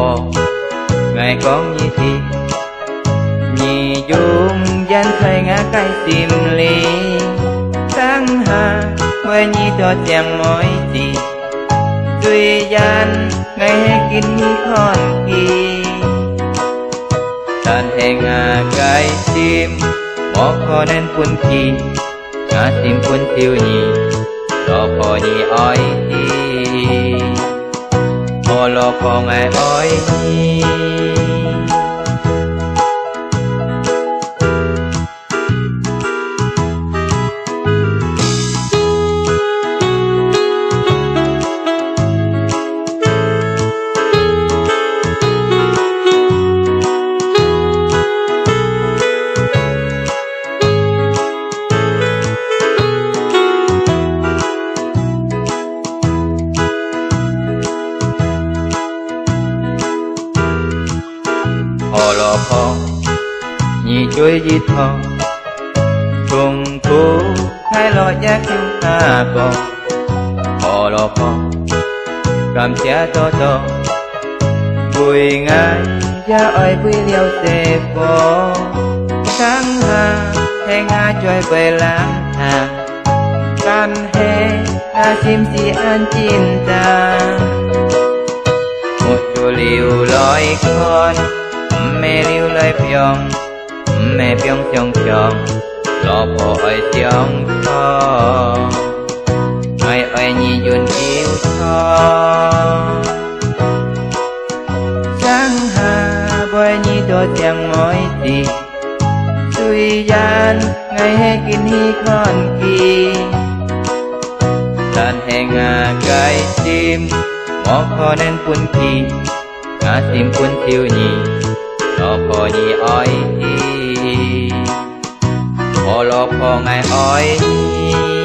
phò ngày con nhị thì nhị dung dân thời ngã cái sim ly tháng hà quê nhị cho chàng mỏi gì duy gian ngày hè kín nhị con kỳ tan hè ngà cái sim mỏ kho nên quân kỳ ngã sim quân tiêu nhị cho phò nhị oi đi mò lo phò ngày oi nhị họ lò phò nhị chuối di thò cùng cú hai lo giác chúng ta bò họ lò phò cầm cha to vui ngay cha ơi vui liêu xe phò tháng hà hè nga trôi về lãng hàng can hè nga chim si an chim ta một chùa liều lối con mẹ liu lời pyong mẹ pyong chong chong lo phò ơi chong cho ngày ơi nhị dùn yêu cho sáng hà bơi nhị cho chàng mỏi gì suy gian ngày hè kín hi con kỳ tan hè ngà cái chim mỏ kho nên quân kỳ ngã sim quân tiêu nhị lo phò nhị oi đi phò lo phò ngày oi đi